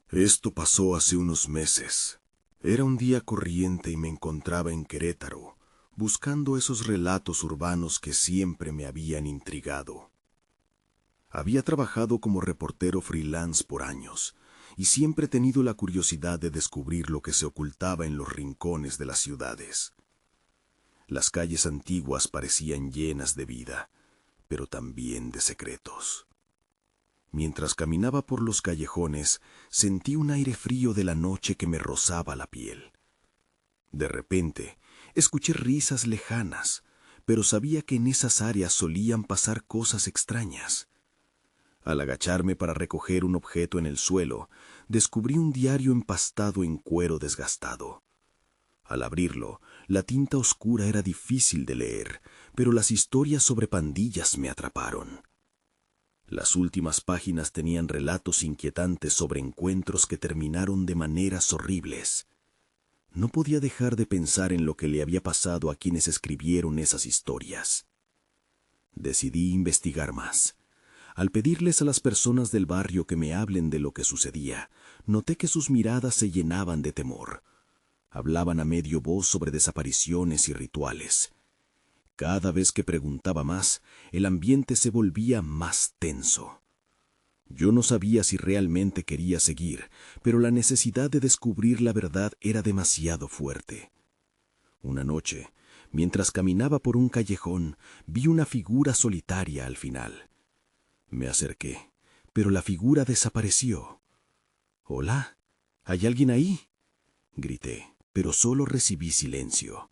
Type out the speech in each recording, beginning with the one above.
Esto pasó hace unos meses. Era un día corriente y me encontraba en Querétaro, buscando esos relatos urbanos que siempre me habían intrigado. Había trabajado como reportero freelance por años, y siempre he tenido la curiosidad de descubrir lo que se ocultaba en los rincones de las ciudades. Las calles antiguas parecían llenas de vida, pero también de secretos. Mientras caminaba por los callejones, sentí un aire frío de la noche que me rozaba la piel. De repente, escuché risas lejanas, pero sabía que en esas áreas solían pasar cosas extrañas. Al agacharme para recoger un objeto en el suelo, descubrí un diario empastado en cuero desgastado. Al abrirlo, la tinta oscura era difícil de leer, pero las historias sobre pandillas me atraparon. Las últimas páginas tenían relatos inquietantes sobre encuentros que terminaron de maneras horribles. No podía dejar de pensar en lo que le había pasado a quienes escribieron esas historias. Decidí investigar más. Al pedirles a las personas del barrio que me hablen de lo que sucedía, noté que sus miradas se llenaban de temor. Hablaban a medio voz sobre desapariciones y rituales. Cada vez que preguntaba más, el ambiente se volvía más tenso. Yo no sabía si realmente quería seguir, pero la necesidad de descubrir la verdad era demasiado fuerte. Una noche, mientras caminaba por un callejón, vi una figura solitaria al final. Me acerqué, pero la figura desapareció. «Hola, ¿hay alguien ahí?», grité, pero solo recibí silencio.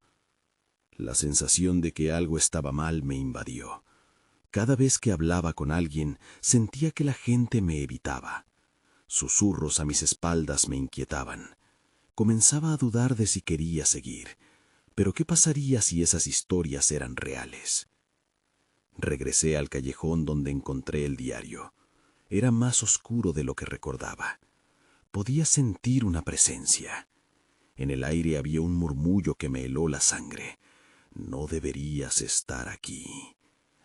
La sensación de que algo estaba mal me invadió. Cada vez que hablaba con alguien, sentía que la gente me evitaba. Susurros a mis espaldas me inquietaban. Comenzaba a dudar de si quería seguir. Pero ¿qué pasaría si esas historias eran reales? Regresé al callejón donde encontré el diario. Era más oscuro de lo que recordaba. Podía sentir una presencia. En el aire había un murmullo que me heló la sangre. «No deberías estar aquí».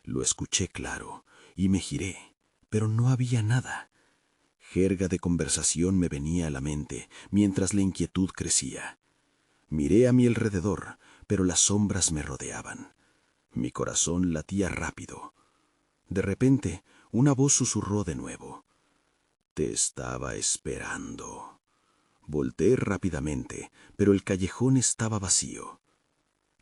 Lo escuché claro y me giré, pero no había nada. Jerga de conversación me venía a la mente mientras la inquietud crecía. Miré a mi alrededor, pero las sombras me rodeaban. Mi corazón latía rápido. De repente, una voz susurró de nuevo. «Te estaba esperando». Volteé rápidamente, pero el callejón estaba vacío.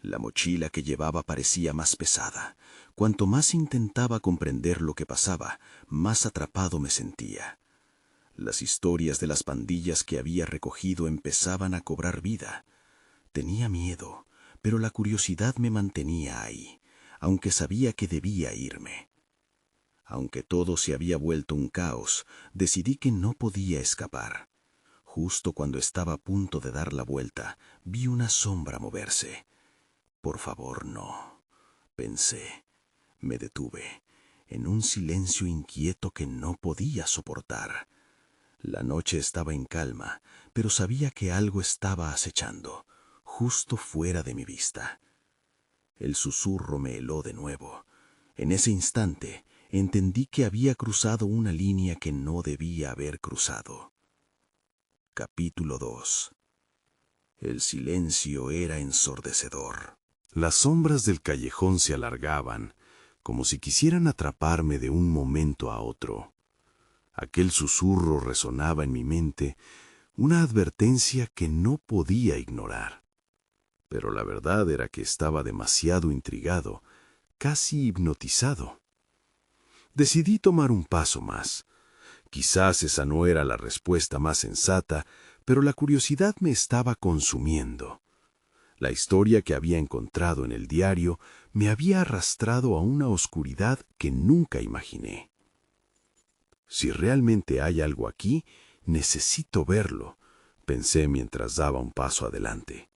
La mochila que llevaba parecía más pesada. Cuanto más intentaba comprender lo que pasaba, más atrapado me sentía. Las historias de las pandillas que había recogido empezaban a cobrar vida. Tenía miedo, pero la curiosidad me mantenía ahí, aunque sabía que debía irme. Aunque todo se había vuelto un caos, decidí que no podía escapar. Justo cuando estaba a punto de dar la vuelta, vi una sombra moverse. «Por favor, no», pensé. Me detuve, en un silencio inquieto que no podía soportar. La noche estaba en calma, pero sabía que algo estaba acechando, justo fuera de mi vista. El susurro me heló de nuevo. En ese instante, entendí que había cruzado una línea que no debía haber cruzado. Capítulo 2. El silencio era ensordecedor. Las sombras del callejón se alargaban, como si quisieran atraparme de un momento a otro. Aquel susurro resonaba en mi mente, una advertencia que no podía ignorar. Pero la verdad era que estaba demasiado intrigado, casi hipnotizado. Decidí tomar un paso más. Quizás esa no era la respuesta más sensata, pero la curiosidad me estaba consumiendo. La historia que había encontrado en el diario me había arrastrado a una oscuridad que nunca imaginé. «Si realmente hay algo aquí, necesito verlo», pensé mientras daba un paso adelante.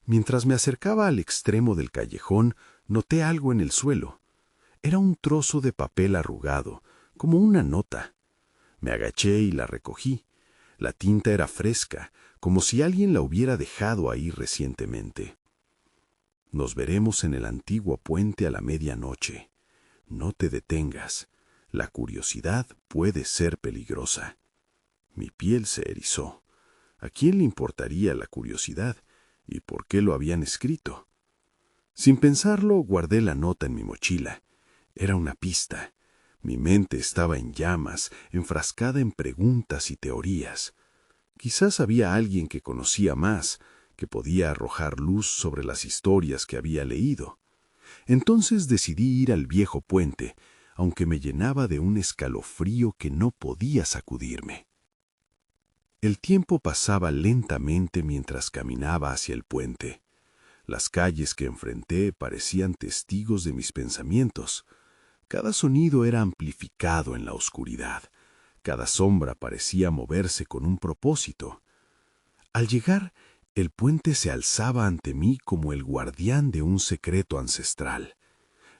Mientras me acercaba al extremo del callejón, noté algo en el suelo. Era un trozo de papel arrugado, como una nota. Me agaché y la recogí. La tinta era fresca, como si alguien la hubiera dejado ahí recientemente. «Nos veremos en el antiguo puente a la medianoche. No te detengas. La curiosidad puede ser peligrosa». Mi piel se erizó. ¿A quién le importaría la curiosidad? ¿Y por qué lo habían escrito? Sin pensarlo, guardé la nota en mi mochila. Era una pista. Mi mente estaba en llamas, enfrascada en preguntas y teorías. Quizás había alguien que conocía más, que podía arrojar luz sobre las historias que había leído. Entonces decidí ir al viejo puente, aunque me llenaba de un escalofrío que no podía sacudirme. El tiempo pasaba lentamente mientras caminaba hacia el puente. Las calles que enfrenté parecían testigos de mis pensamientos. Cada sonido era amplificado en la oscuridad. Cada sombra parecía moverse con un propósito. Al llegar, el puente se alzaba ante mí como el guardián de un secreto ancestral.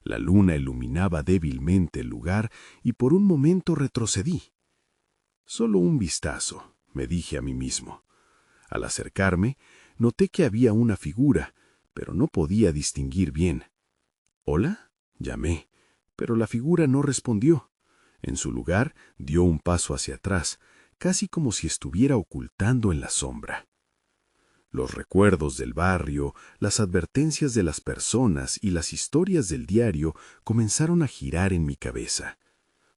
La luna iluminaba débilmente el lugar y por un momento retrocedí. Solo un vistazo, me dije a mí mismo. Al acercarme, noté que había una figura, pero no podía distinguir bien. «¿Hola?», llamé, pero la figura no respondió. En su lugar, dio un paso hacia atrás, casi como si estuviera ocultando en la sombra. Los recuerdos del barrio, las advertencias de las personas y las historias del diario comenzaron a girar en mi cabeza.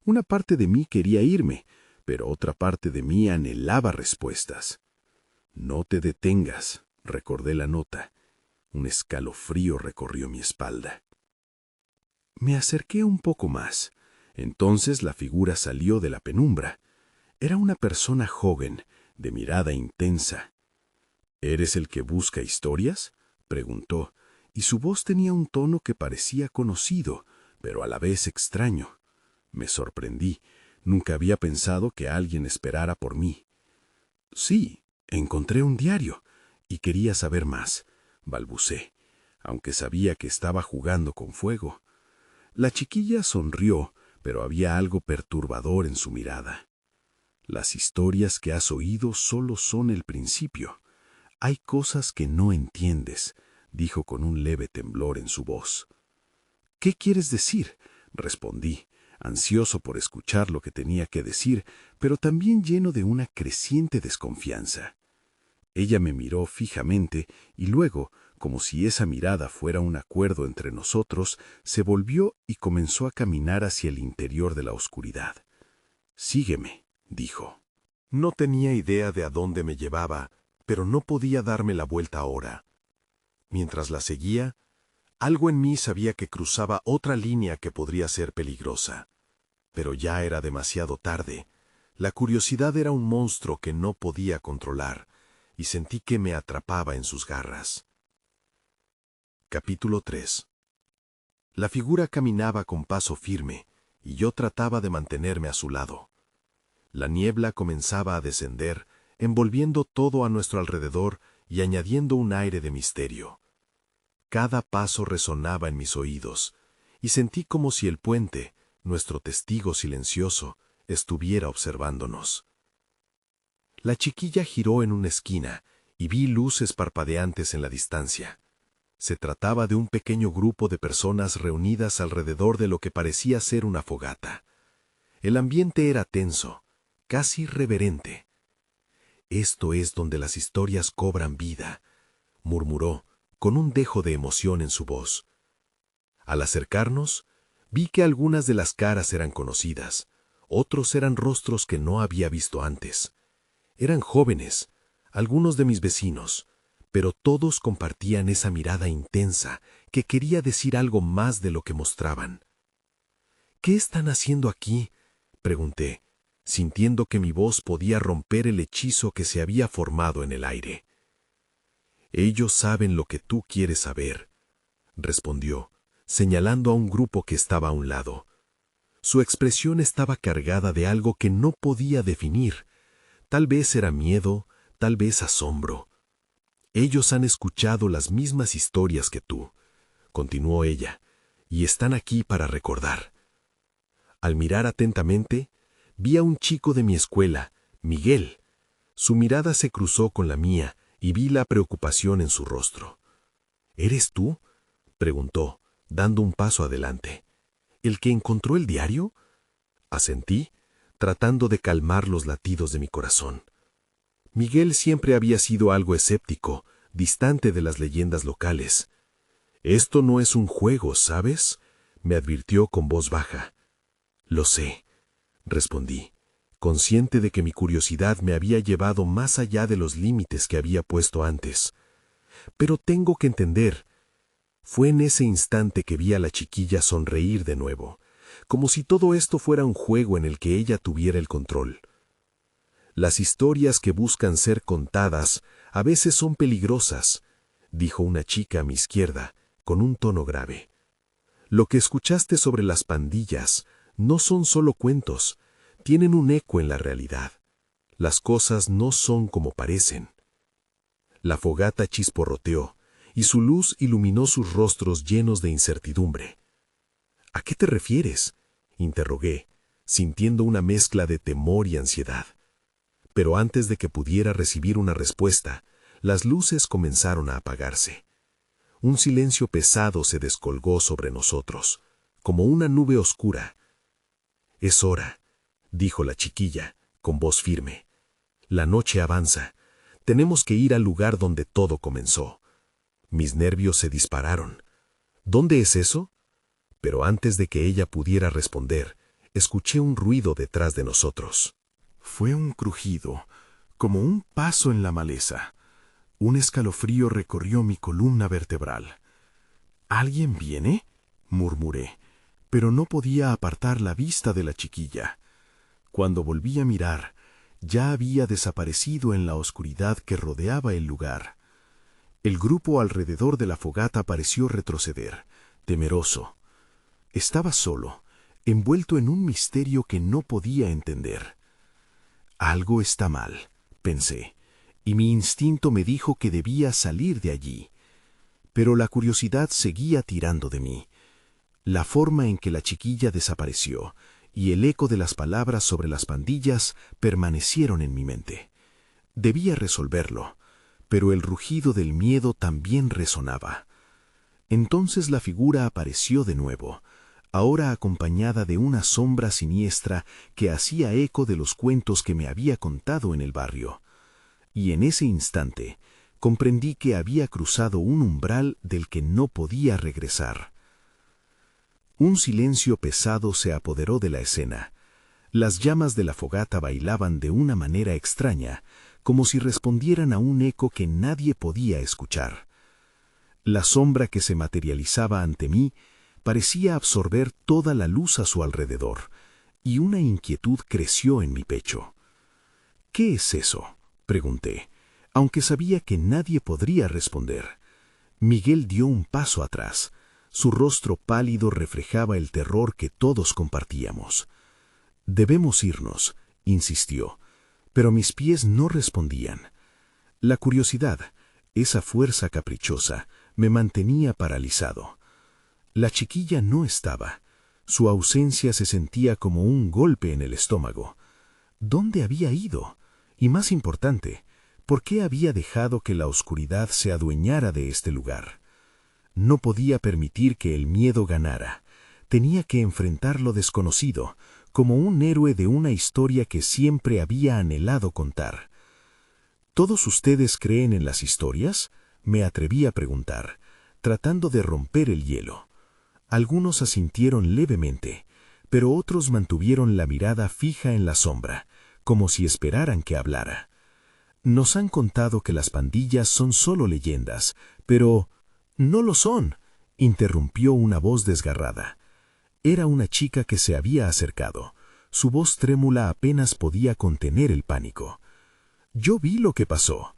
Una parte de mí quería irme, pero otra parte de mí anhelaba respuestas. «No te detengas», recordé la nota. Un escalofrío recorrió mi espalda. Me acerqué un poco más. Entonces la figura salió de la penumbra. Era una persona joven, de mirada intensa. «¿Eres el que busca historias?», preguntó, y su voz tenía un tono que parecía conocido, pero a la vez extraño. Me sorprendí. Nunca había pensado que alguien esperara por mí. «Sí, encontré un diario y quería saber más», balbucé, aunque sabía que estaba jugando con fuego. La chiquilla sonrió, pero había algo perturbador en su mirada. «Las historias que has oído solo son el principio. Hay cosas que no entiendes», dijo con un leve temblor en su voz. «¿Qué quieres decir?», respondí, ansioso por escuchar lo que tenía que decir, pero también lleno de una creciente desconfianza. Ella me miró fijamente y luego, como si esa mirada fuera un acuerdo entre nosotros, se volvió y comenzó a caminar hacia el interior de la oscuridad. «Sígueme», dijo. No tenía idea de a dónde me llevaba, pero no podía darme la vuelta ahora. Mientras la seguía, algo en mí sabía que cruzaba otra línea que podría ser peligrosa. Pero ya era demasiado tarde. La curiosidad era un monstruo que no podía controlar, y sentí que me atrapaba en sus garras. Capítulo 3. La figura caminaba con paso firme, y yo trataba de mantenerme a su lado. La niebla comenzaba a descender, envolviendo todo a nuestro alrededor y añadiendo un aire de misterio. Cada paso resonaba en mis oídos, y sentí como si el puente, nuestro testigo silencioso, estuviera observándonos. La chiquilla giró en una esquina y vi luces parpadeantes en la distancia. Se trataba de un pequeño grupo de personas reunidas alrededor de lo que parecía ser una fogata. El ambiente era tenso, casi reverente. «Esto es donde las historias cobran vida», murmuró, con un dejo de emoción en su voz. Al acercarnos, vi que algunas de las caras eran conocidas, otros eran rostros que no había visto antes. Eran jóvenes, algunos de mis vecinos, pero todos compartían esa mirada intensa que quería decir algo más de lo que mostraban. «¿Qué están haciendo aquí?», pregunté, sintiendo que mi voz podía romper el hechizo que se había formado en el aire. «Ellos saben lo que tú quieres saber», respondió, señalando a un grupo que estaba a un lado. Su expresión estaba cargada de algo que no podía definir. Tal vez era miedo, tal vez asombro. «Ellos han escuchado las mismas historias que tú», continuó ella, «y están aquí para recordar». Al mirar atentamente, vi a un chico de mi escuela, Miguel. Su mirada se cruzó con la mía y vi la preocupación en su rostro. «¿Eres tú?», preguntó, dando un paso adelante. «¿El que encontró el diario?». Asentí, tratando de calmar los latidos de mi corazón. Miguel siempre había sido algo escéptico, distante de las leyendas locales. «Esto no es un juego, ¿sabes?», me advirtió con voz baja. «Lo sé», respondí, consciente de que mi curiosidad me había llevado más allá de los límites que había puesto antes. «Pero tengo que entender». Fue en ese instante que vi a la chiquilla sonreír de nuevo, como si todo esto fuera un juego en el que ella tuviera el control. «Las historias que buscan ser contadas a veces son peligrosas», dijo una chica a mi izquierda, con un tono grave. «Lo que escuchaste sobre las pandillas no son solo cuentos, tienen un eco en la realidad. Las cosas no son como parecen». La fogata chisporroteó, y su luz iluminó sus rostros llenos de incertidumbre. «¿A qué te refieres?», interrogué, sintiendo una mezcla de temor y ansiedad. Pero antes de que pudiera recibir una respuesta, las luces comenzaron a apagarse. Un silencio pesado se descolgó sobre nosotros, como una nube oscura. «Es hora», dijo la chiquilla, con voz firme. «La noche avanza. Tenemos que ir al lugar donde todo comenzó». Mis nervios se dispararon. «¿Dónde es eso?». Pero antes de que ella pudiera responder, escuché un ruido detrás de nosotros. Fue un crujido, como un paso en la maleza. Un escalofrío recorrió mi columna vertebral. «¿Alguien viene?», murmuré, pero no podía apartar la vista de la chiquilla. Cuando volví a mirar, ya había desaparecido en la oscuridad que rodeaba el lugar. El grupo alrededor de la fogata pareció retroceder, temeroso. Estaba solo, envuelto en un misterio que no podía entender. «Algo está mal», pensé, y mi instinto me dijo que debía salir de allí. Pero la curiosidad seguía tirando de mí. La forma en que la chiquilla desapareció y el eco de las palabras sobre las pandillas permanecieron en mi mente. Debía resolverlo, pero el rugido del miedo también resonaba. Entonces la figura apareció de nuevo, ahora acompañada de una sombra siniestra que hacía eco de los cuentos que me había contado en el barrio. Y en ese instante comprendí que había cruzado un umbral del que no podía regresar. Un silencio pesado se apoderó de la escena. Las llamas de la fogata bailaban de una manera extraña, como si respondieran a un eco que nadie podía escuchar. La sombra que se materializaba ante mí parecía absorber toda la luz a su alrededor, y una inquietud creció en mi pecho. «¿Qué es eso?», pregunté, aunque sabía que nadie podría responder. Miguel dio un paso atrás. Su rostro pálido reflejaba el terror que todos compartíamos. «Debemos irnos», insistió, pero mis pies no respondían. La curiosidad, esa fuerza caprichosa, me mantenía paralizado. La chiquilla no estaba. Su ausencia se sentía como un golpe en el estómago. ¿Dónde había ido? Y más importante, ¿por qué había dejado que la oscuridad se adueñara de este lugar? No podía permitir que el miedo ganara. Tenía que enfrentar lo desconocido, como un héroe de una historia que siempre había anhelado contar. «¿Todos ustedes creen en las historias?», me atreví a preguntar, tratando de romper el hielo. Algunos asintieron levemente, pero otros mantuvieron la mirada fija en la sombra, como si esperaran que hablara. «Nos han contado que las pandillas son solo leyendas, pero...». «No lo son», interrumpió una voz desgarrada. Era una chica que se había acercado. Su voz trémula apenas podía contener el pánico. «Yo vi lo que pasó.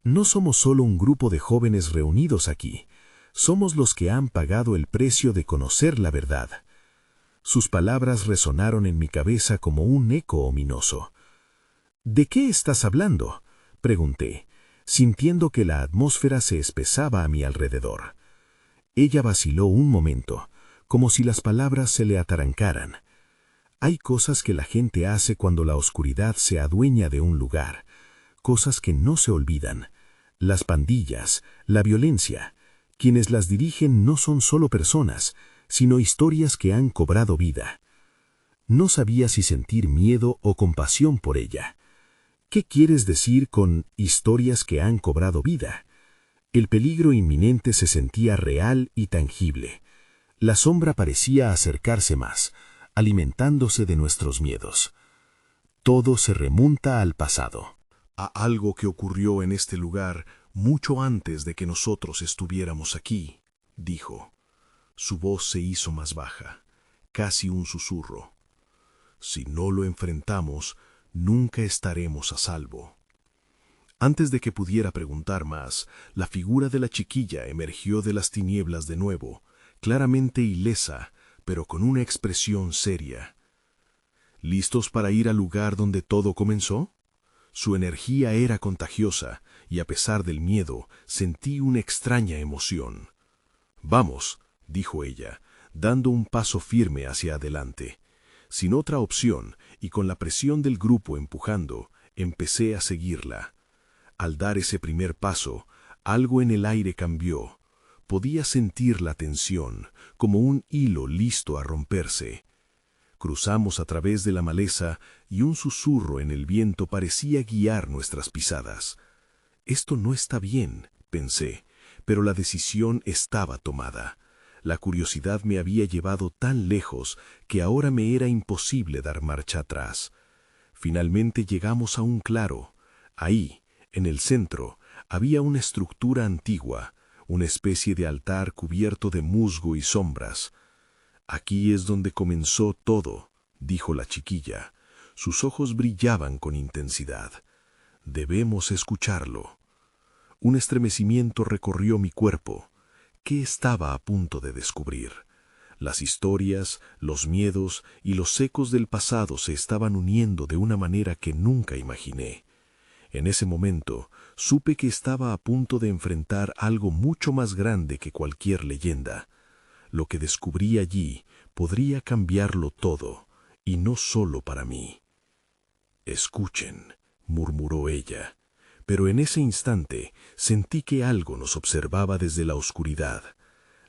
No somos solo un grupo de jóvenes reunidos aquí. Somos los que han pagado el precio de conocer la verdad». Sus palabras resonaron en mi cabeza como un eco ominoso. «¿De qué estás hablando?», pregunté, sintiendo que la atmósfera se espesaba a mi alrededor. Ella vaciló un momento, como si las palabras se le atarancaran. Hay cosas que la gente hace cuando la oscuridad se adueña de un lugar, cosas que no se olvidan. Las pandillas, la violencia, quienes las dirigen no son solo personas, sino historias que han cobrado vida. No sabía si sentir miedo o compasión por ella. ¿Qué quieres decir con historias que han cobrado vida? El peligro inminente se sentía real y tangible. La sombra parecía acercarse más, alimentándose de nuestros miedos. Todo se remonta al pasado. A algo que ocurrió en este lugar mucho antes de que nosotros estuviéramos aquí, dijo. Su voz se hizo más baja, casi un susurro. Si no lo enfrentamos, nunca estaremos a salvo. Antes de que pudiera preguntar más, la figura de la chiquilla emergió de las tinieblas de nuevo, claramente ilesa, pero con una expresión seria. ¿Listos para ir al lugar donde todo comenzó? Su energía era contagiosa, y a pesar del miedo, sentí una extraña emoción. Vamos, dijo ella, dando un paso firme hacia adelante. Sin otra opción, y con la presión del grupo empujando, empecé a seguirla. Al dar ese primer paso, algo en el aire cambió. Podía sentir la tensión, como un hilo listo a romperse. Cruzamos a través de la maleza y un susurro en el viento parecía guiar nuestras pisadas. Esto no está bien, pensé, pero la decisión estaba tomada. La curiosidad me había llevado tan lejos que ahora me era imposible dar marcha atrás. Finalmente llegamos a un claro. Ahí, en el centro, había una estructura antigua, una especie de altar cubierto de musgo y sombras. Aquí es donde comenzó todo, dijo la chiquilla. Sus ojos brillaban con intensidad. Debemos escucharlo. Un estremecimiento recorrió mi cuerpo. ¿Qué estaba a punto de descubrir? Las historias, los miedos y los ecos del pasado se estaban uniendo de una manera que nunca imaginé. En ese momento, supe que estaba a punto de enfrentar algo mucho más grande que cualquier leyenda. Lo que descubrí allí podría cambiarlo todo, y no solo para mí. «Escuchen», murmuró ella, pero en ese instante sentí que algo nos observaba desde la oscuridad.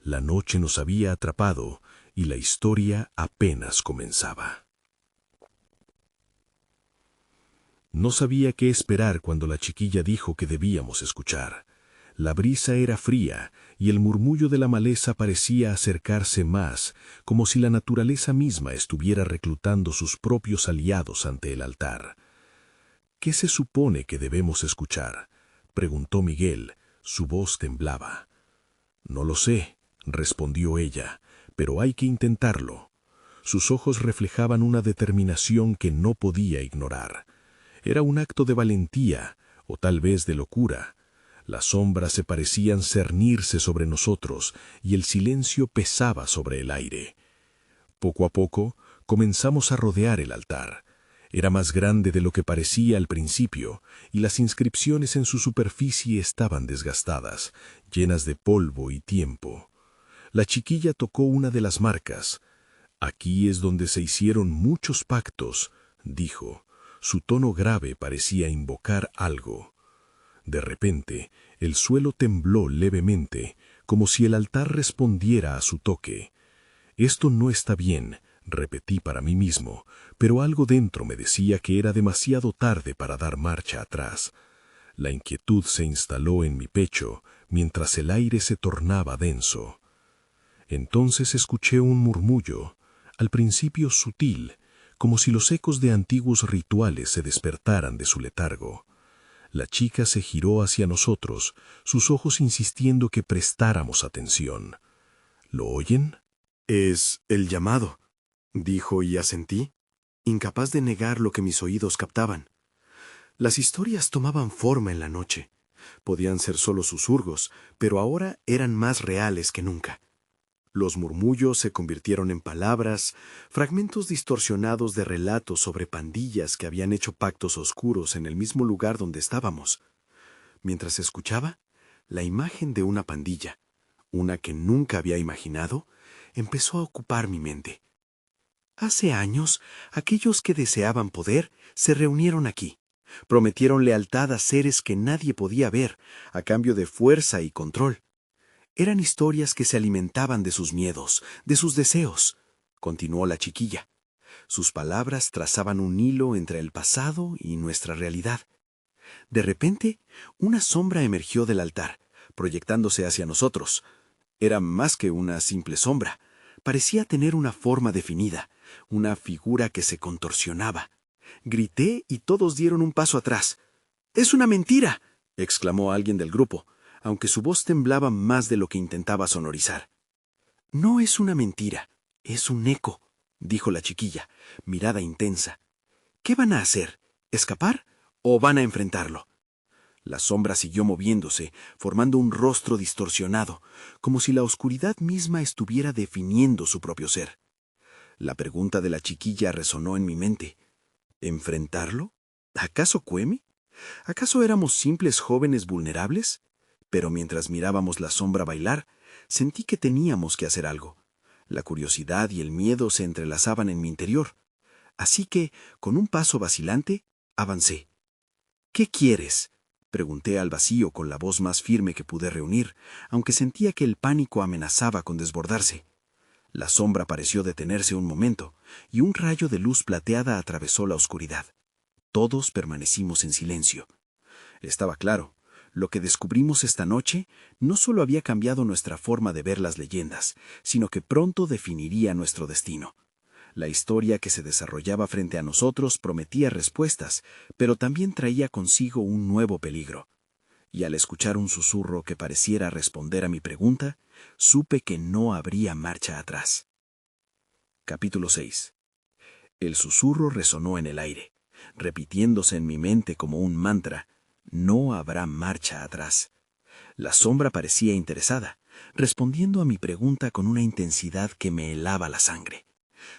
La noche nos había atrapado y la historia apenas comenzaba. No sabía qué esperar cuando la chiquilla dijo que debíamos escuchar. La brisa era fría y el murmullo de la maleza parecía acercarse más, como si la naturaleza misma estuviera reclutando sus propios aliados ante el altar. «¿Qué se supone que debemos escuchar?», preguntó Miguel. Su voz temblaba. «No lo sé», respondió ella, «pero hay que intentarlo». Sus ojos reflejaban una determinación que no podía ignorar. Era un acto de valentía, o tal vez de locura. Las sombras se parecían cernirse sobre nosotros y el silencio pesaba sobre el aire. Poco a poco comenzamos a rodear el altar. Era más grande de lo que parecía al principio, y las inscripciones en su superficie estaban desgastadas, llenas de polvo y tiempo. La chiquilla tocó una de las marcas. «Aquí es donde se hicieron muchos pactos», dijo. Su tono grave parecía invocar algo. De repente, el suelo tembló levemente, como si el altar respondiera a su toque. «Esto no está bien», repetí para mí mismo, pero algo dentro me decía que era demasiado tarde para dar marcha atrás. La inquietud se instaló en mi pecho, mientras el aire se tornaba denso. Entonces escuché un murmullo, al principio sutil, como si los ecos de antiguos rituales se despertaran de su letargo. La chica se giró hacia nosotros, sus ojos insistiendo que prestáramos atención. «¿Lo oyen?» «Es el llamado», dijo y asentí, incapaz de negar lo que mis oídos captaban. Las historias tomaban forma en la noche. Podían ser solo susurros, pero ahora eran más reales que nunca. Los murmullos se convirtieron en palabras, fragmentos distorsionados de relatos sobre pandillas que habían hecho pactos oscuros en el mismo lugar donde estábamos. Mientras escuchaba, la imagen de una pandilla, una que nunca había imaginado, empezó a ocupar mi mente. Hace años, aquellos que deseaban poder se reunieron aquí. Prometieron lealtad a seres que nadie podía ver, a cambio de fuerza y control. Eran historias que se alimentaban de sus miedos, de sus deseos, continuó la chiquilla. Sus palabras trazaban un hilo entre el pasado y nuestra realidad. De repente, una sombra emergió del altar, proyectándose hacia nosotros. Era más que una simple sombra. Parecía tener una forma definida, una figura que se contorsionaba. Grité y todos dieron un paso atrás. ¡Es una mentira!, exclamó alguien del grupo, aunque su voz temblaba más de lo que intentaba sonorizar. No es una mentira, es un eco, dijo la chiquilla, mirada intensa. ¿Qué van a hacer? ¿Escapar o van a enfrentarlo? La sombra siguió moviéndose, formando un rostro distorsionado, como si la oscuridad misma estuviera definiendo su propio ser. La pregunta de la chiquilla resonó en mi mente. ¿Enfrentarlo? ¿Acaso Cuemi? ¿Acaso éramos simples jóvenes vulnerables? Pero mientras mirábamos la sombra bailar, sentí que teníamos que hacer algo. La curiosidad y el miedo se entrelazaban en mi interior. Así que, con un paso vacilante, avancé. ¿Qué quieres?, pregunté al vacío con la voz más firme que pude reunir, aunque sentía que el pánico amenazaba con desbordarse. La sombra pareció detenerse un momento, y un rayo de luz plateada atravesó la oscuridad. Todos permanecimos en silencio. Estaba claro, lo que descubrimos esta noche no solo había cambiado nuestra forma de ver las leyendas, sino que pronto definiría nuestro destino. La historia que se desarrollaba frente a nosotros prometía respuestas, pero también traía consigo un nuevo peligro. Y al escuchar un susurro que pareciera responder a mi pregunta, supe que no habría marcha atrás. Capítulo 6. El susurro resonó en el aire, repitiéndose en mi mente como un mantra: no habrá marcha atrás. La sombra parecía interesada, respondiendo a mi pregunta con una intensidad que me helaba la sangre.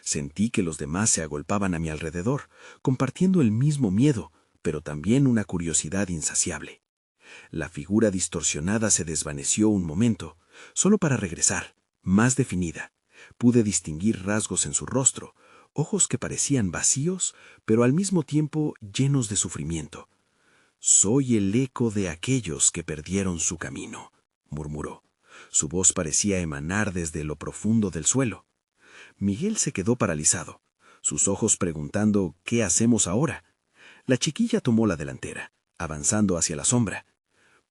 Sentí que los demás se agolpaban a mi alrededor, compartiendo el mismo miedo, pero también una curiosidad insaciable. La figura distorsionada se desvaneció un momento, solo para regresar, más definida. Pude distinguir rasgos en su rostro, ojos que parecían vacíos, pero al mismo tiempo llenos de sufrimiento. «Soy el eco de aquellos que perdieron su camino», murmuró. Su voz parecía emanar desde lo profundo del suelo. Miguel se quedó paralizado, sus ojos preguntando «¿Qué hacemos ahora?». La chiquilla tomó la delantera, avanzando hacia la sombra.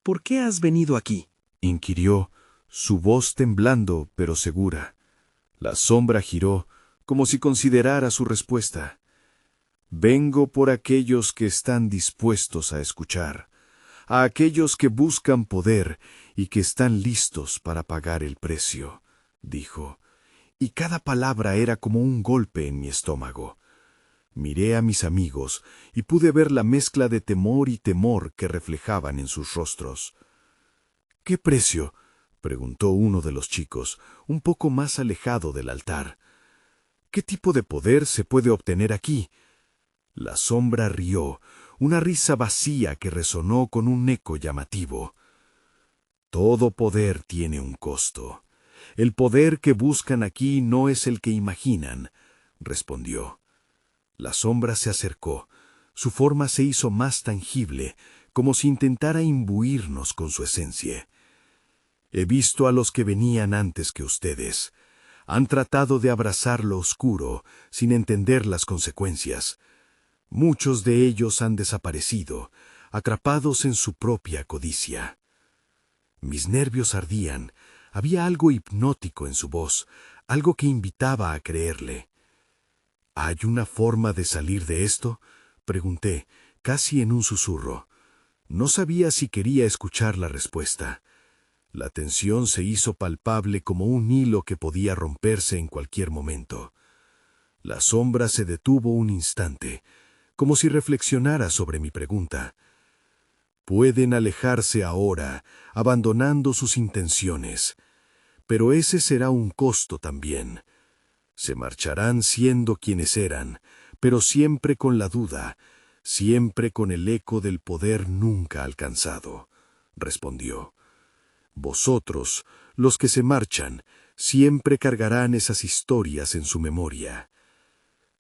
«¿Por qué has venido aquí?», inquirió, su voz temblando pero segura. La sombra giró, como si considerara su respuesta. «Vengo por aquellos que están dispuestos a escuchar, a aquellos que buscan poder y que están listos para pagar el precio», dijo, y cada palabra era como un golpe en mi estómago. Miré a mis amigos y pude ver la mezcla de temor y temor que reflejaban en sus rostros. «¿Qué precio?», preguntó uno de los chicos, un poco más alejado del altar. «¿Qué tipo de poder se puede obtener aquí?». La sombra rió, una risa vacía que resonó con un eco llamativo. «Todo poder tiene un costo. El poder que buscan aquí no es el que imaginan», respondió. La sombra se acercó, su forma se hizo más tangible, como si intentara imbuirnos con su esencia. «He visto a los que venían antes que ustedes. Han tratado de abrazar lo oscuro, sin entender las consecuencias. Muchos de ellos han desaparecido, atrapados en su propia codicia». Mis nervios ardían, había algo hipnótico en su voz, algo que invitaba a creerle. «¿Hay una forma de salir de esto?», pregunté, casi en un susurro. No sabía si quería escuchar la respuesta. La tensión se hizo palpable como un hilo que podía romperse en cualquier momento. La sombra se detuvo un instante, como si reflexionara sobre mi pregunta. «Pueden alejarse ahora, abandonando sus intenciones, pero ese será un costo también. Se marcharán siendo quienes eran, pero siempre con la duda, siempre con el eco del poder nunca alcanzado», respondió. «Vosotros, los que se marchan, siempre cargarán esas historias en su memoria».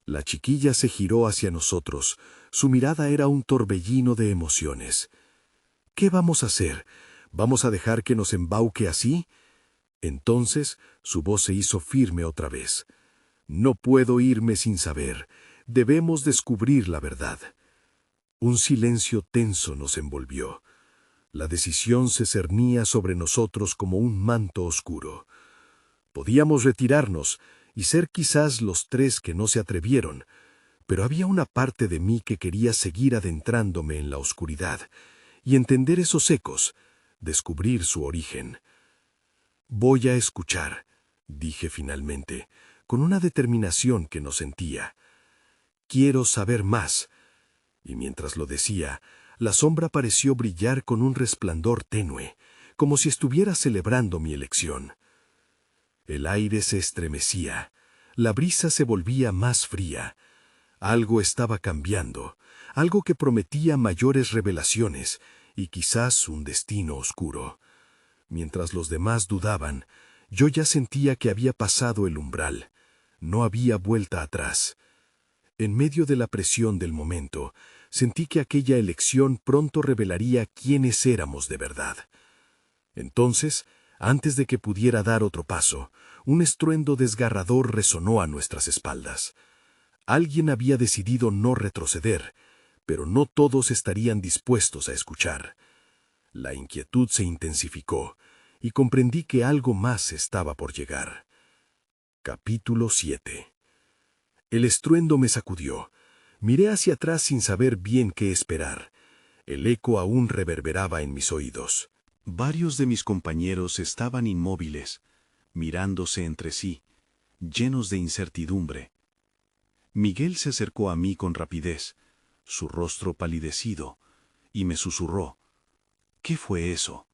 La chiquilla se giró hacia nosotros, su mirada era un torbellino de emociones. «¿Qué vamos a hacer? ¿Vamos a dejar que nos embauque así?». Entonces su voz se hizo firme otra vez. No puedo irme sin saber. Debemos descubrir la verdad. Un silencio tenso nos envolvió. La decisión se cernía sobre nosotros como un manto oscuro. Podíamos retirarnos y ser quizás los tres que no se atrevieron, pero había una parte de mí que quería seguir adentrándome en la oscuridad y entender esos ecos, descubrir su origen. «Voy a escuchar», dije finalmente, con una determinación que no sentía. «Quiero saber más». Y mientras lo decía, la sombra pareció brillar con un resplandor tenue, como si estuviera celebrando mi elección. El aire se estremecía, la brisa se volvía más fría. Algo estaba cambiando, algo que prometía mayores revelaciones y quizás un destino oscuro. Mientras los demás dudaban, yo ya sentía que había pasado el umbral. No había vuelta atrás. En medio de la presión del momento, sentí que aquella elección pronto revelaría quiénes éramos de verdad. Entonces, antes de que pudiera dar otro paso, un estruendo desgarrador resonó a nuestras espaldas. Alguien había decidido no retroceder, pero no todos estarían dispuestos a escuchar. La inquietud se intensificó, y comprendí que algo más estaba por llegar. Capítulo 7. El estruendo me sacudió. Miré hacia atrás sin saber bien qué esperar. El eco aún reverberaba en mis oídos. Varios de mis compañeros estaban inmóviles, mirándose entre sí, llenos de incertidumbre. Miguel se acercó a mí con rapidez, su rostro palidecido, y me susurró: «¿Qué fue eso?»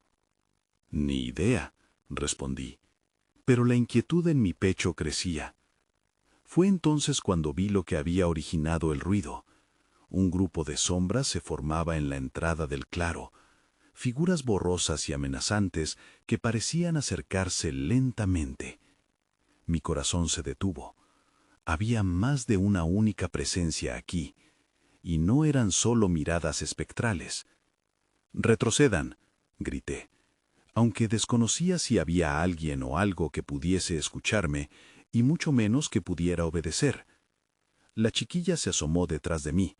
«Ni idea», respondí, pero la inquietud en mi pecho crecía. Fue entonces cuando vi lo que había originado el ruido. Un grupo de sombras se formaba en la entrada del claro, figuras borrosas y amenazantes que parecían acercarse lentamente. Mi corazón se detuvo. Había más de una única presencia aquí, y no eran solo miradas espectrales. «Retrocedan», grité. Aunque desconocía si había alguien o algo que pudiese escucharme, y mucho menos que pudiera obedecer. La chiquilla se asomó detrás de mí,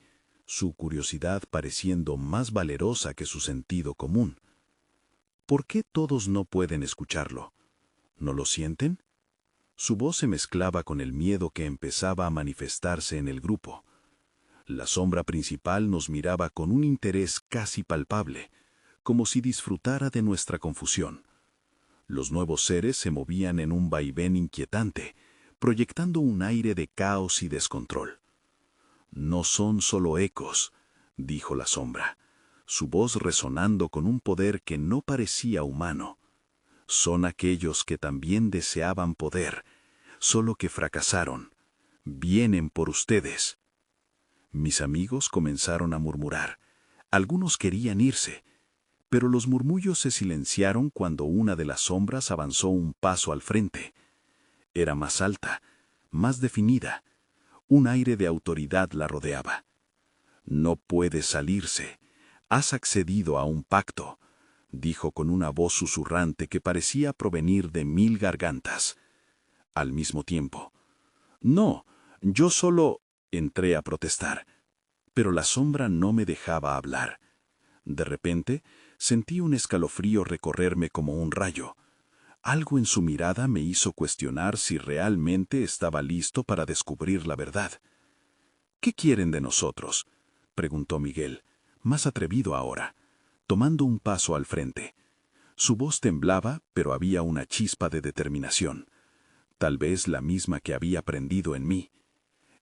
su curiosidad pareciendo más valerosa que su sentido común. ¿Por qué todos no pueden escucharlo? ¿No lo sienten? Su voz se mezclaba con el miedo que empezaba a manifestarse en el grupo. La sombra principal nos miraba con un interés casi palpable, como si disfrutara de nuestra confusión. Los nuevos seres se movían en un vaivén inquietante, proyectando un aire de caos y descontrol. «No son solo ecos», dijo la sombra, su voz resonando con un poder que no parecía humano. «Son aquellos que también deseaban poder, solo que fracasaron. Vienen por ustedes». Mis amigos comenzaron a murmurar. Algunos querían irse, pero los murmullos se silenciaron cuando una de las sombras avanzó un paso al frente. Era más alta, más definida. Un aire de autoridad la rodeaba. «No puede salirse. Has accedido a un pacto», dijo con una voz susurrante que parecía provenir de 1000 gargantas. Al mismo tiempo. «No, yo solo…» entré a protestar. Pero la sombra no me dejaba hablar. De repente, sentí un escalofrío recorrerme como un rayo. Algo en su mirada me hizo cuestionar si realmente estaba listo para descubrir la verdad. «¿Qué quieren de nosotros?», preguntó Miguel, más atrevido ahora, tomando un paso al frente. Su voz temblaba, pero había una chispa de determinación, tal vez la misma que había prendido en mí.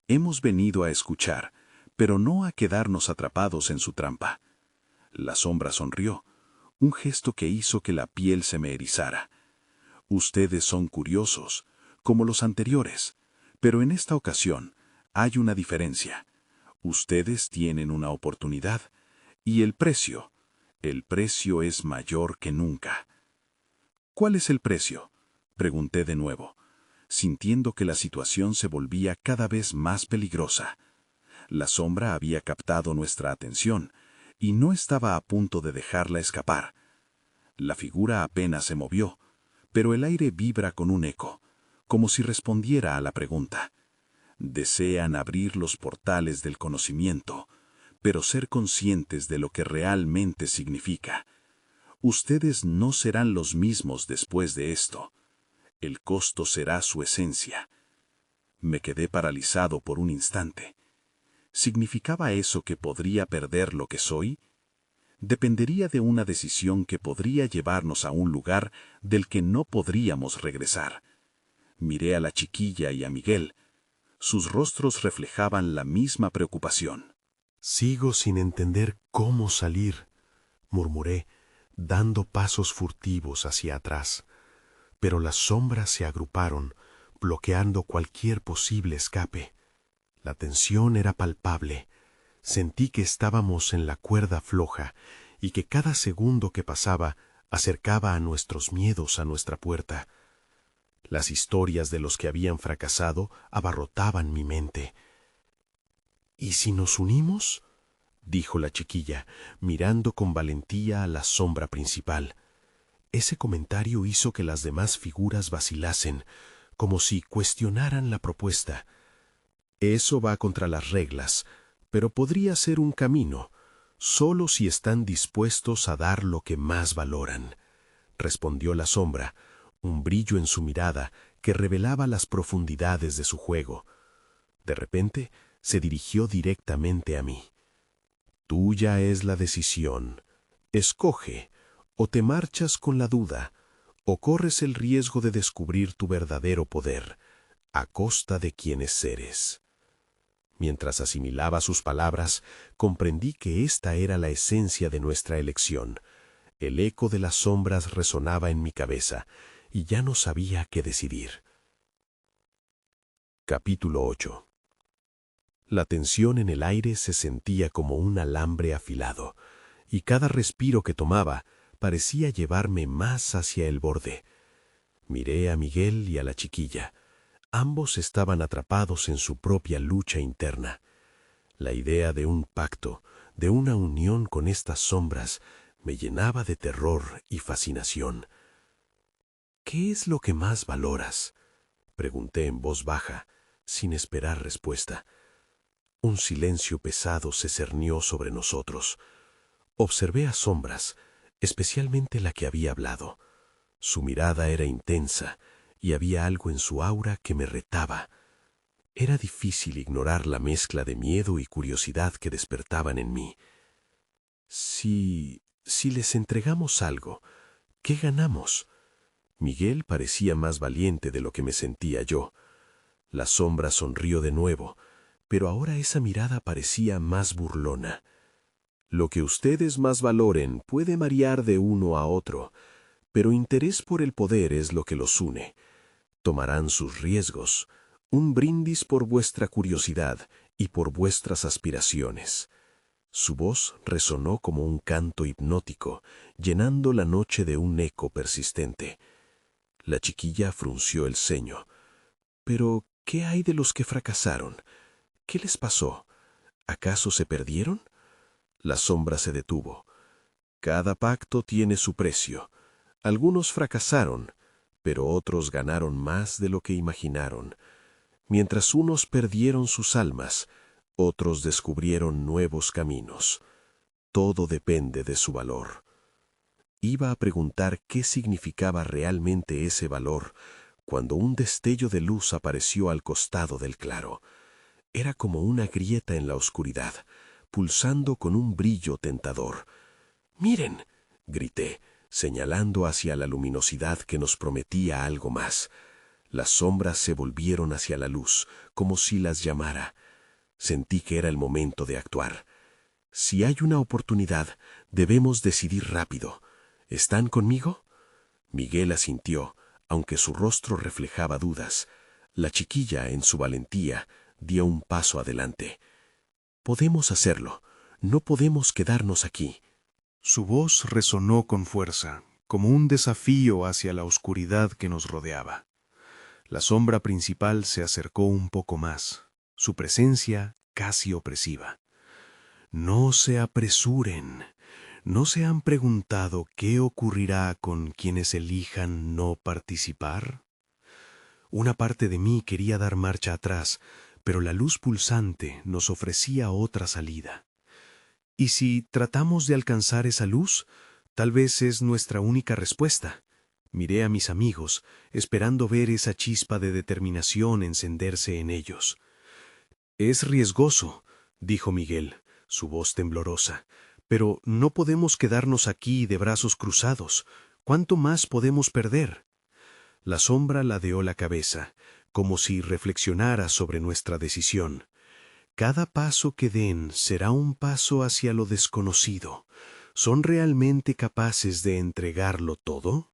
«Hemos venido a escuchar, pero no a quedarnos atrapados en su trampa». La sombra sonrió, un gesto que hizo que la piel se me erizara. «Ustedes son curiosos, como los anteriores, pero en esta ocasión hay una diferencia. Ustedes tienen una oportunidad, y el precio es mayor que nunca». «¿Cuál es el precio?», pregunté de nuevo, sintiendo que la situación se volvía cada vez más peligrosa. La sombra había captado nuestra atención, y no estaba a punto de dejarla escapar. La figura apenas se movió, pero el aire vibra con un eco, como si respondiera a la pregunta. Desean abrir los portales del conocimiento, pero ser conscientes de lo que realmente significa. Ustedes no serán los mismos después de esto. El costo será su esencia. Me quedé paralizado por un instante. ¿Significaba eso que podría perder lo que soy? Dependería de una decisión que podría llevarnos a un lugar del que no podríamos regresar. Miré a la chiquilla y a Miguel. Sus rostros reflejaban la misma preocupación. Sigo sin entender cómo salir, murmuré, dando pasos furtivos hacia atrás. Pero las sombras se agruparon, bloqueando cualquier posible escape. La tensión era palpable. Sentí que estábamos en la cuerda floja y que cada segundo que pasaba acercaba a nuestros miedos a nuestra puerta. Las historias de los que habían fracasado abarrotaban mi mente. ¿Y si nos unimos?, dijo la chiquilla, mirando con valentía a la sombra principal. Ese comentario hizo que las demás figuras vacilasen, como si cuestionaran la propuesta. Eso va contra las reglas, pero podría ser un camino, solo si están dispuestos a dar lo que más valoran, respondió la sombra, un brillo en su mirada que revelaba las profundidades de su juego. De repente, se dirigió directamente a mí. Tuya es la decisión. Escoge, o te marchas con la duda, o corres el riesgo de descubrir tu verdadero poder, a costa de quienes eres. Mientras asimilaba sus palabras, comprendí que esta era la esencia de nuestra elección. El eco de las sombras resonaba en mi cabeza, y ya no sabía qué decidir. Capítulo 8. La tensión en el aire se sentía como un alambre afilado, y cada respiro que tomaba parecía llevarme más hacia el borde. Miré a Miguel y a la chiquilla. Ambos estaban atrapados en su propia lucha interna. La idea de un pacto, de una unión con estas sombras, me llenaba de terror y fascinación. ¿Qué es lo que más valoras?, pregunté en voz baja, sin esperar respuesta. Un silencio pesado se cernió sobre nosotros. Observé a sombras, especialmente la que había hablado. Su mirada era intensa, y había algo en su aura que me retaba. Era difícil ignorar la mezcla de miedo y curiosidad que despertaban en mí. Si les entregamos algo, ¿qué ganamos? Miguel parecía más valiente de lo que me sentía yo. La sombra sonrió de nuevo, pero ahora esa mirada parecía más burlona. Lo que ustedes más valoren puede variar de uno a otro, pero interés por el poder es lo que los une. Tomarán sus riesgos, un brindis por vuestra curiosidad y por vuestras aspiraciones. Su voz resonó como un canto hipnótico, llenando la noche de un eco persistente. La chiquilla frunció el ceño. «¿Pero qué hay de los que fracasaron? ¿Qué les pasó? ¿Acaso se perdieron?» La sombra se detuvo. «Cada pacto tiene su precio. Algunos fracasaron, pero otros ganaron más de lo que imaginaron. Mientras unos perdieron sus almas, otros descubrieron nuevos caminos. Todo depende de su valor». Iba a preguntar qué significaba realmente ese valor cuando un destello de luz apareció al costado del claro. Era como una grieta en la oscuridad, pulsando con un brillo tentador. «¡Miren!», grité, señalando hacia la luminosidad que nos prometía algo más. Las sombras se volvieron hacia la luz, como si las llamara. Sentí que era el momento de actuar. Si hay una oportunidad, debemos decidir rápido. ¿Están conmigo? Miguel asintió, aunque su rostro reflejaba dudas. La chiquilla, en su valentía, dio un paso adelante. «Podemos hacerlo. No podemos quedarnos aquí». Su voz resonó con fuerza, como un desafío hacia la oscuridad que nos rodeaba. La sombra principal se acercó un poco más, su presencia casi opresiva. «No se apresuren. ¿No se han preguntado qué ocurrirá con quienes elijan no participar?» Una parte de mí quería dar marcha atrás, pero la luz pulsante nos ofrecía otra salida. ¿Y si tratamos de alcanzar esa luz? Tal vez es nuestra única respuesta. Miré a mis amigos, esperando ver esa chispa de determinación encenderse en ellos. Es riesgoso, dijo Miguel, su voz temblorosa, pero no podemos quedarnos aquí de brazos cruzados. ¿Cuánto más podemos perder? La sombra ladeó la cabeza, como si reflexionara sobre nuestra decisión. Cada paso que den será un paso hacia lo desconocido. ¿Son realmente capaces de entregarlo todo?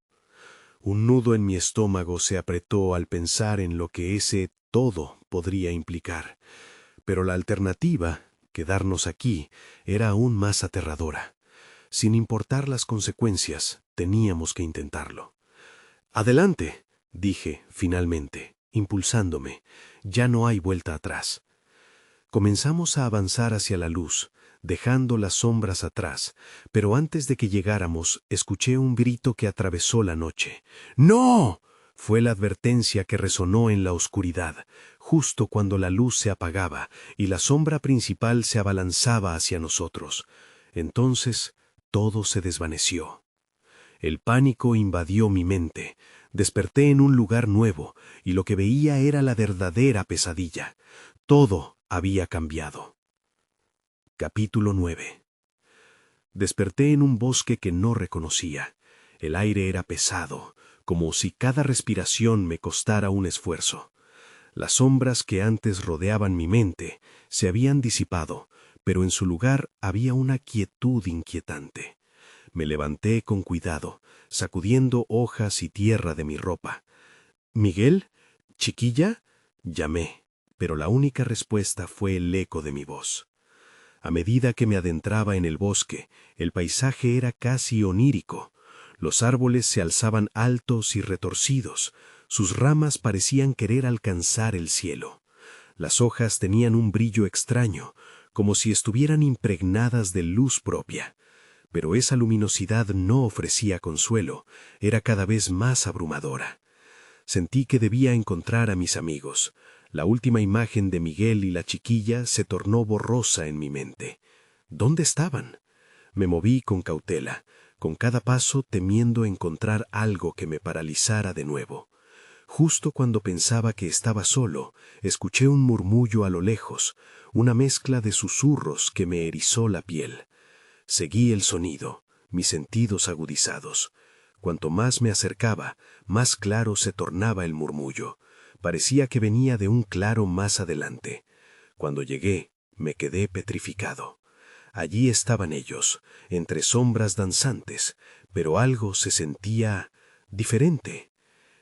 Un nudo en mi estómago se apretó al pensar en lo que ese todo podría implicar. Pero la alternativa, quedarnos aquí, era aún más aterradora. Sin importar las consecuencias, teníamos que intentarlo. «Adelante», dije finalmente, impulsándome. Ya no hay vuelta atrás. Comenzamos a avanzar hacia la luz, dejando las sombras atrás, pero antes de que llegáramos, escuché un grito que atravesó la noche. ¡No! Fue la advertencia que resonó en la oscuridad, justo cuando la luz se apagaba y la sombra principal se abalanzaba hacia nosotros. Entonces, todo se desvaneció. El pánico invadió mi mente. Desperté en un lugar nuevo, y lo que veía era la verdadera pesadilla. Todo había cambiado. Capítulo 9. Desperté en un bosque que no reconocía. El aire era pesado, como si cada respiración me costara un esfuerzo. Las sombras que antes rodeaban mi mente se habían disipado, pero en su lugar había una quietud inquietante. Me levanté con cuidado, sacudiendo hojas y tierra de mi ropa. «¿Miguel? ¿Chiquilla?», llamé, pero la única respuesta fue el eco de mi voz. A medida que me adentraba en el bosque, el paisaje era casi onírico. Los árboles se alzaban altos y retorcidos, sus ramas parecían querer alcanzar el cielo. Las hojas tenían un brillo extraño, como si estuvieran impregnadas de luz propia. Pero esa luminosidad no ofrecía consuelo, era cada vez más abrumadora. Sentí que debía encontrar a mis amigos. La última imagen de Miguel y la chiquilla se tornó borrosa en mi mente. ¿Dónde estaban? Me moví con cautela, con cada paso temiendo encontrar algo que me paralizara de nuevo. Justo cuando pensaba que estaba solo, escuché un murmullo a lo lejos, una mezcla de susurros que me erizó la piel. Seguí el sonido, mis sentidos agudizados. Cuanto más me acercaba, más claro se tornaba el murmullo. Parecía que venía de un claro más adelante. Cuando llegué, me quedé petrificado. Allí estaban ellos, entre sombras danzantes, pero algo se sentía diferente.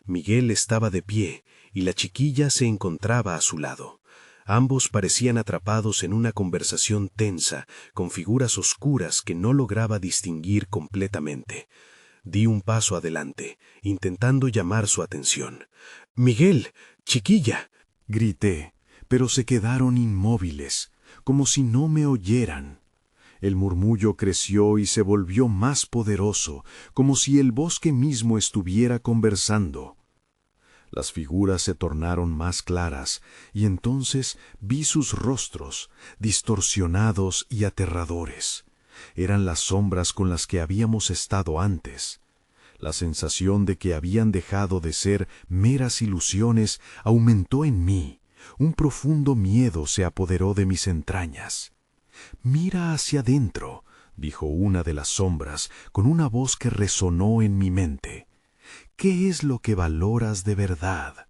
Miguel estaba de pie y la chiquilla se encontraba a su lado. Ambos parecían atrapados en una conversación tensa, con figuras oscuras que no lograba distinguir completamente. Di un paso adelante, intentando llamar su atención. «Miguel, chiquilla», grité, pero se quedaron inmóviles, como si no me oyeran. El murmullo creció y se volvió más poderoso, como si el bosque mismo estuviera conversando. Las figuras se tornaron más claras, y entonces vi sus rostros, distorsionados y aterradores. Eran las sombras con las que habíamos estado antes. La sensación de que habían dejado de ser meras ilusiones aumentó en mí. Un profundo miedo se apoderó de mis entrañas. «Mira hacia adentro», dijo una de las sombras, con una voz que resonó en mi mente. «¿Qué es lo que valoras de verdad?».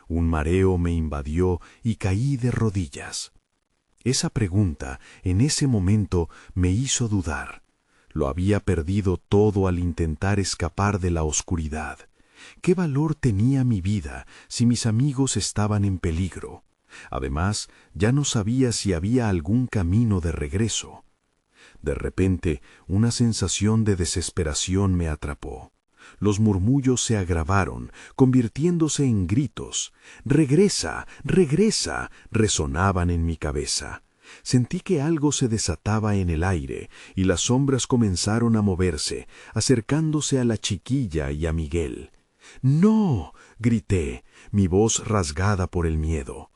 Un mareo me invadió y caí de rodillas. Esa pregunta, en ese momento, me hizo dudar. Lo había perdido todo al intentar escapar de la oscuridad. ¿Qué valor tenía mi vida si mis amigos estaban en peligro? Además, ya no sabía si había algún camino de regreso. De repente, una sensación de desesperación me atrapó. Los murmullos se agravaron, convirtiéndose en gritos. «¡Regresa! ¡Regresa!», resonaban en mi cabeza. Sentí que algo se desataba en el aire, y las sombras comenzaron a moverse, acercándose a la chiquilla y a Miguel. «¡No!», grité, mi voz rasgada por el miedo.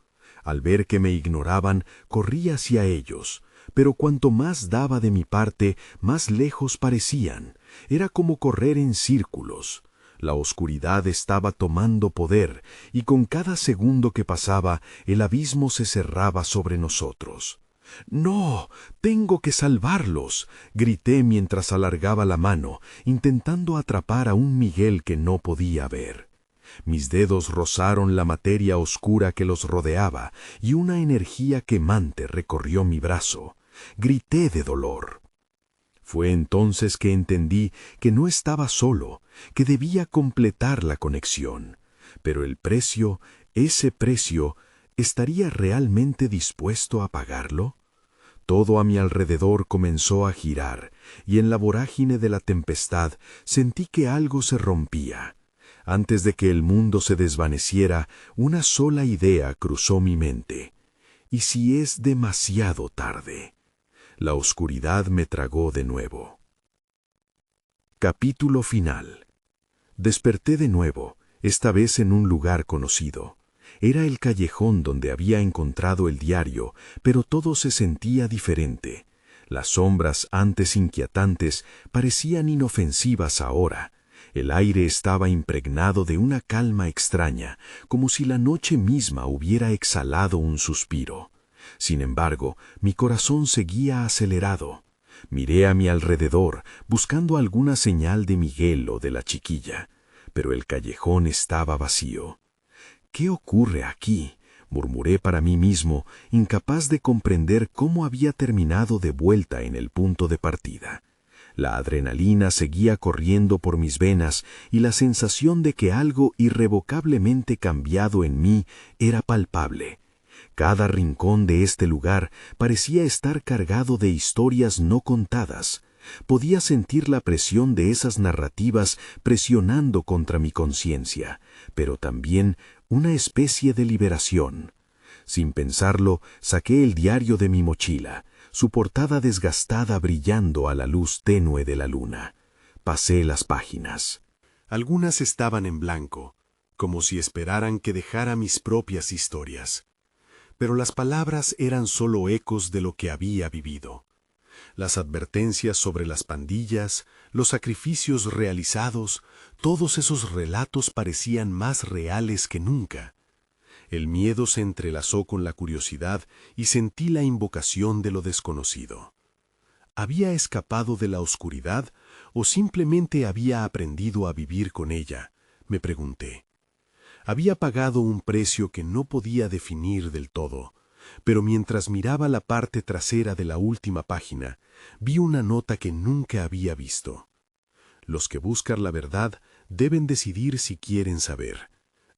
Al ver que me ignoraban, corrí hacia ellos, pero cuanto más daba de mi parte, más lejos parecían. Era como correr en círculos. La oscuridad estaba tomando poder, y con cada segundo que pasaba, el abismo se cerraba sobre nosotros. «¡No! ¡Tengo que salvarlos!», grité mientras alargaba la mano, intentando atrapar a un Miguel que no podía ver. Mis dedos rozaron la materia oscura que los rodeaba, y una energía quemante recorrió mi brazo. Grité de dolor. Fue entonces que entendí que no estaba solo, que debía completar la conexión. Pero el precio, ese precio, ¿estaría realmente dispuesto a pagarlo? Todo a mi alrededor comenzó a girar, y en la vorágine de la tempestad sentí que algo se rompía. Antes de que el mundo se desvaneciera, una sola idea cruzó mi mente. ¿Y si es demasiado tarde? La oscuridad me tragó de nuevo. Capítulo final. Desperté de nuevo, esta vez en un lugar conocido. Era el callejón donde había encontrado el diario, pero todo se sentía diferente. Las sombras, antes inquietantes, parecían inofensivas ahora. El aire estaba impregnado de una calma extraña, como si la noche misma hubiera exhalado un suspiro. Sin embargo, mi corazón seguía acelerado. Miré a mi alrededor, buscando alguna señal de Miguel o de la chiquilla, pero el callejón estaba vacío. «¿Qué ocurre aquí?», murmuré para mí mismo, incapaz de comprender cómo había terminado de vuelta en el punto de partida. La adrenalina seguía corriendo por mis venas y la sensación de que algo irrevocablemente cambiado en mí era palpable. Cada rincón de este lugar parecía estar cargado de historias no contadas. Podía sentir la presión de esas narrativas presionando contra mi conciencia, pero también una especie de liberación. Sin pensarlo, saqué el diario de mi mochila, su portada desgastada brillando a la luz tenue de la luna. Pasé las páginas. Algunas estaban en blanco, como si esperaran que dejara mis propias historias. Pero las palabras eran solo ecos de lo que había vivido. Las advertencias sobre las pandillas, los sacrificios realizados, todos esos relatos parecían más reales que nunca. El miedo se entrelazó con la curiosidad y sentí la invocación de lo desconocido. ¿Había escapado de la oscuridad o simplemente había aprendido a vivir con ella?, me pregunté. Había pagado un precio que no podía definir del todo, pero mientras miraba la parte trasera de la última página, vi una nota que nunca había visto. Los que buscan la verdad deben decidir si quieren saber.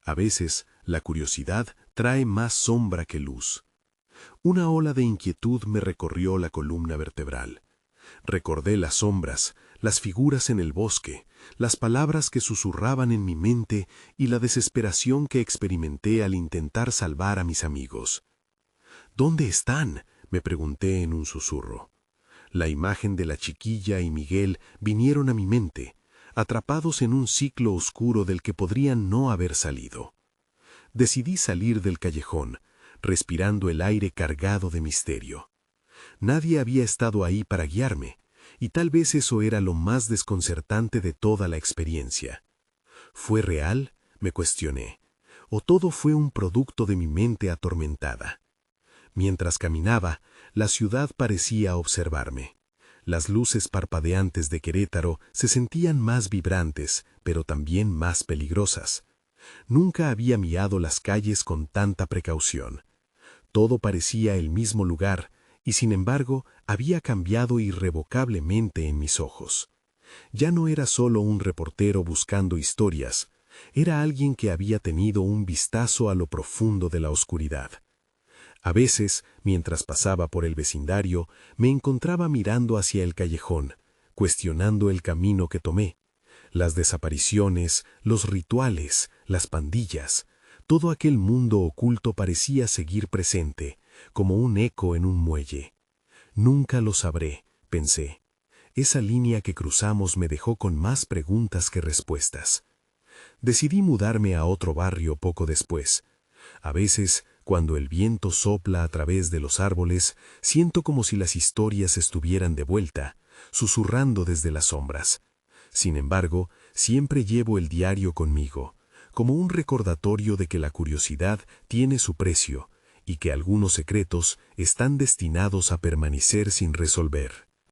A veces, la curiosidad trae más sombra que luz. Una ola de inquietud me recorrió la columna vertebral. Recordé las sombras, las figuras en el bosque, las palabras que susurraban en mi mente y la desesperación que experimenté al intentar salvar a mis amigos. «¿Dónde están?», me pregunté en un susurro. La imagen de la chiquilla y Miguel vinieron a mi mente, atrapados en un ciclo oscuro del que podrían no haber salido. Decidí salir del callejón, respirando el aire cargado de misterio. Nadie había estado ahí para guiarme, y tal vez eso era lo más desconcertante de toda la experiencia. ¿Fue real?, me cuestioné, ¿o todo fue un producto de mi mente atormentada? Mientras caminaba, la ciudad parecía observarme. Las luces parpadeantes de Querétaro se sentían más vibrantes, pero también más peligrosas. Nunca había mirado las calles con tanta precaución. Todo parecía el mismo lugar, y sin embargo había cambiado irrevocablemente en mis ojos. Ya no era solo un reportero buscando historias, era alguien que había tenido un vistazo a lo profundo de la oscuridad. A veces, mientras pasaba por el vecindario, me encontraba mirando hacia el callejón, cuestionando el camino que tomé. Las desapariciones, los rituales, las pandillas, todo aquel mundo oculto parecía seguir presente, como un eco en un muelle. Nunca lo sabré, pensé. Esa línea que cruzamos me dejó con más preguntas que respuestas. Decidí mudarme a otro barrio poco después. A veces Cuando el viento sopla a través de los árboles, siento como si las historias estuvieran de vuelta, susurrando desde las sombras. Sin embargo, siempre llevo el diario conmigo, como un recordatorio de que la curiosidad tiene su precio y que algunos secretos están destinados a permanecer sin resolver.